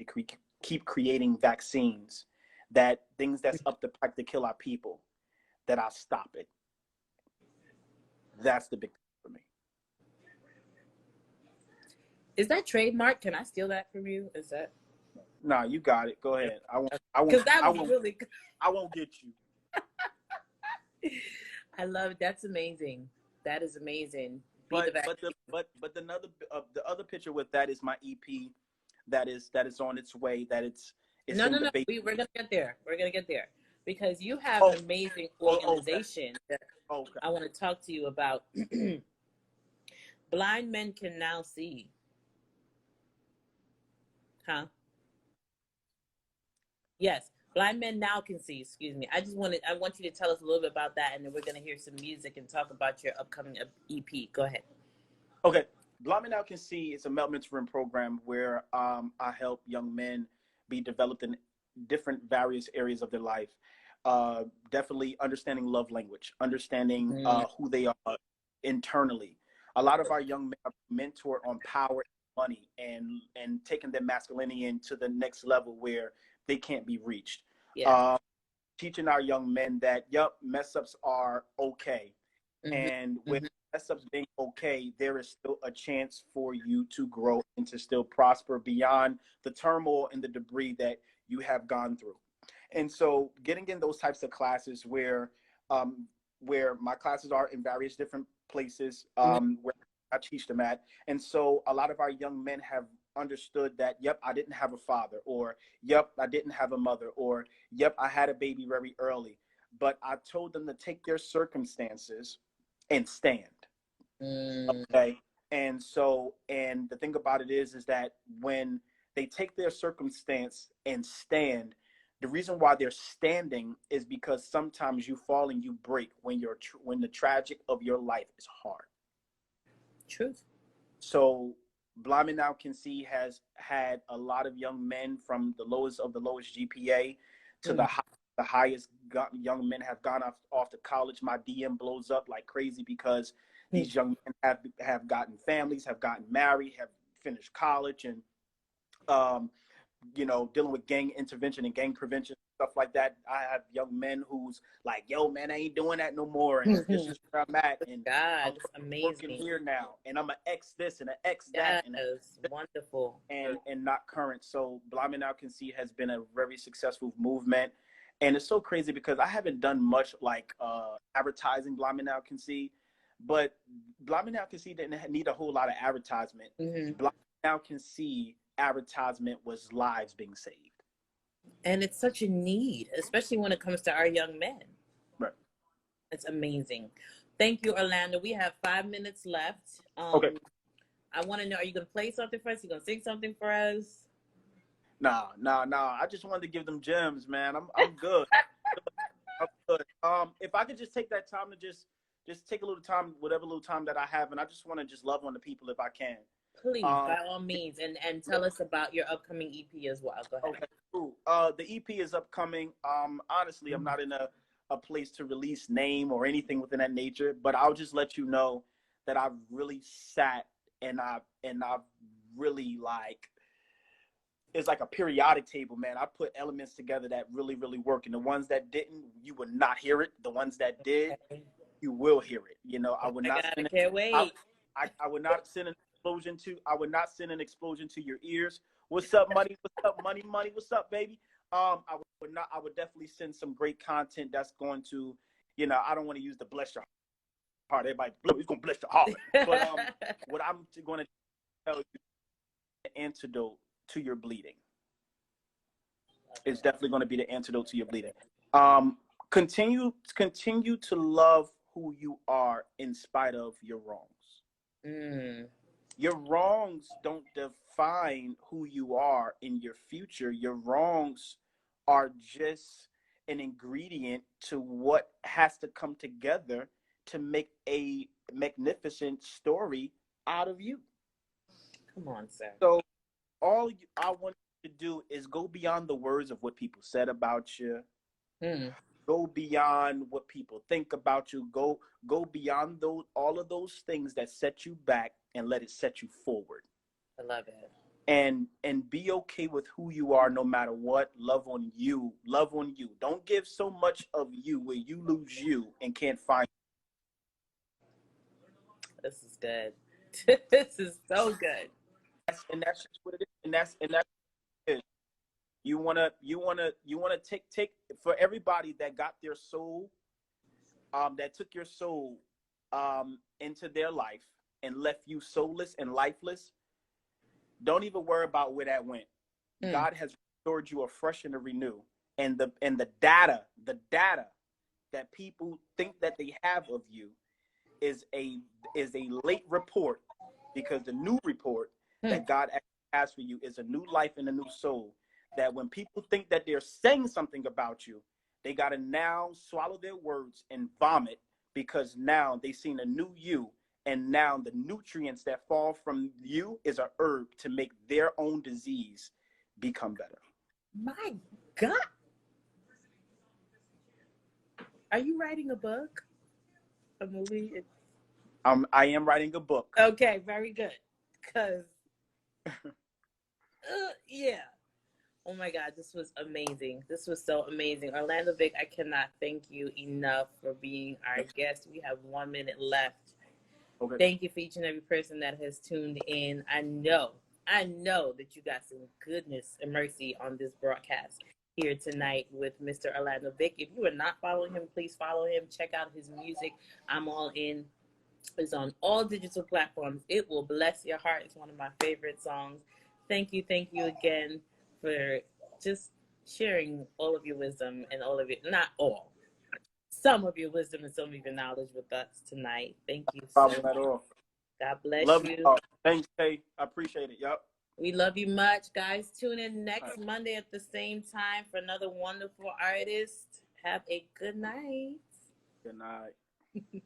[SPEAKER 2] keep creating vaccines, that things that's up the pike to kill our people, that I stop it. That's the big thing for me.
[SPEAKER 1] Is that trademark? Can I steal that from you? Is that?
[SPEAKER 2] No, you got it. Go ahead. I won't get you.
[SPEAKER 1] I love it. That's amazing. That is amazing.
[SPEAKER 2] But the other picture with that is my EP that is on its way. No.
[SPEAKER 1] We're gonna get there. We're gonna get there, because you have an amazing organization that I want to talk to you about. Blind men can now see. Huh? Yes. Blind men now can see. Excuse me. I want you to tell us a little bit about that, and then we're going to hear some music and talk about your upcoming EP. Go ahead.
[SPEAKER 2] Okay. Blind Men Now Can See is a male mentoring program where I help young men be developed in different various areas of their life. Definitely understanding love language, understanding who they are internally. A lot of our young men are mentored on power and money, and taking their masculinity into the next level where they can't be reached. Yeah. Teaching our young men that, mess ups are okay. Mm-hmm. And with mess ups being okay, there is still a chance for you to grow and to still prosper beyond the turmoil and the debris that you have gone through. And so getting in those types of classes where my classes are in various different places, where I teach them at. And so a lot of our young men have understood that, I didn't have a father, or I didn't have a mother, or I had a baby very early, but I told them to take their circumstances and stand. Okay. And so, and the thing about it is that when they take their circumstance and stand, The reason why they're standing is because sometimes you fall and you break when when the tragic of your life is hard.
[SPEAKER 1] Truth.
[SPEAKER 2] So Blind Men Now Can See has had a lot of young men from the lowest of the lowest GPA to the highest young men have gone off to college. My DM blows up like crazy because these young men have gotten families, have gotten married, have finished college, and you know, dealing with gang intervention and gang prevention, stuff like that. I have young men who's like, yo, man, I ain't doing that no more. And this is where I'm at. And
[SPEAKER 1] God,
[SPEAKER 2] I'm
[SPEAKER 1] amazing.
[SPEAKER 2] working here now. And I'm an X this and an X that.
[SPEAKER 1] That is wonderful.
[SPEAKER 2] And not current. So Blind Men Now Can See has been a very successful movement. And it's so crazy because I haven't done much like advertising Blind Men Now Can See. But Blind Men Now Can See didn't need a whole lot of advertisement. Blind Men Now Can See advertisement was lives being saved.
[SPEAKER 1] And it's such a need, especially when it comes to our young men.
[SPEAKER 2] Right.
[SPEAKER 1] It's amazing. Thank you, Orlando. We have 5 minutes left.
[SPEAKER 2] Okay.
[SPEAKER 1] I want to know, are you going to play something for us? You going to sing something for us?
[SPEAKER 2] Nah. I just wanted to give them gems, man. I'm good. I'm good. If I could just take that time to just take a little time, whatever little time that I have, and I just want to just love on the people if I can.
[SPEAKER 1] Please, by all means, and tell us about your upcoming EP as well. Go ahead.
[SPEAKER 2] Okay, cool. The EP is upcoming. Honestly, I'm not in a place to release name or anything within that nature, but I'll just let you know that I've really sat and I've really like, it's like a periodic table, man. I put elements together that really, really work. And the ones that didn't, you would not hear it. The ones that did, you will hear it. You know, I would not send
[SPEAKER 1] can't wait.
[SPEAKER 2] I would not send I would not send an explosion to your ears. What's up, money? What's up, money? What's up, baby? I would definitely send some great content that's going to, you know, I don't want to use the bless your heart. Everybody, he's going to bless your heart. But what I'm going to tell you, the antidote to your bleeding. It's definitely going to be the antidote to your bleeding. Continue to love who you are in spite of your wrongs. Your wrongs don't define who you are in your future. Your wrongs are just an ingredient to what has to come together to make a magnificent story out of you.
[SPEAKER 1] Come on, sir.
[SPEAKER 2] So all I want you to do is go beyond the words of what people said about you. Go beyond what people think about you. Go beyond all of those things that set you back and let it set you forward.
[SPEAKER 1] I love it.
[SPEAKER 2] And be okay with who you are no matter what. Love on you. Love on you. Don't give so much of you where you lose you and can't find you.
[SPEAKER 1] This is good. This is so good.
[SPEAKER 2] And that's just what it is. And that's what it is. You wanna take for everybody that got their soul, that took your soul into their life and left you soulless and lifeless. Don't even worry about where that went. God has restored you afresh and anew. And the data that people think that they have of you is a late report, because the new report that God has for you is a new life and a new soul. That when people think that they're saying something about you, they got to now swallow their words and vomit, because now they've seen a new you. And now the nutrients that fall from you is a herb to make their own disease become better.
[SPEAKER 1] My God. Are you writing a book? A movie?
[SPEAKER 2] I am writing a book.
[SPEAKER 1] Okay, very good. Because, yeah. Oh my God, this was amazing. This was so amazing. Orlando Vick, I cannot thank you enough for being our guest. We have 1 minute left. Okay. Thank you for each and every person that has tuned in. I know that you got some goodness and mercy on this broadcast here tonight with Mr. Orlando Vick. If you are not following him, please follow him. Check out his music. I'm All In. It's on all digital platforms. It will bless your heart. It's one of my favorite songs. Thank you again for just sharing all of your wisdom and all of it, not all, some of your wisdom and some of your knowledge with us tonight. Thank you so much. God bless you.
[SPEAKER 2] Thanks, Tay. I appreciate it. Yep.
[SPEAKER 1] We love you much, guys. Tune in next Monday at the same time for another wonderful artist. Have a good night.
[SPEAKER 2] Good night.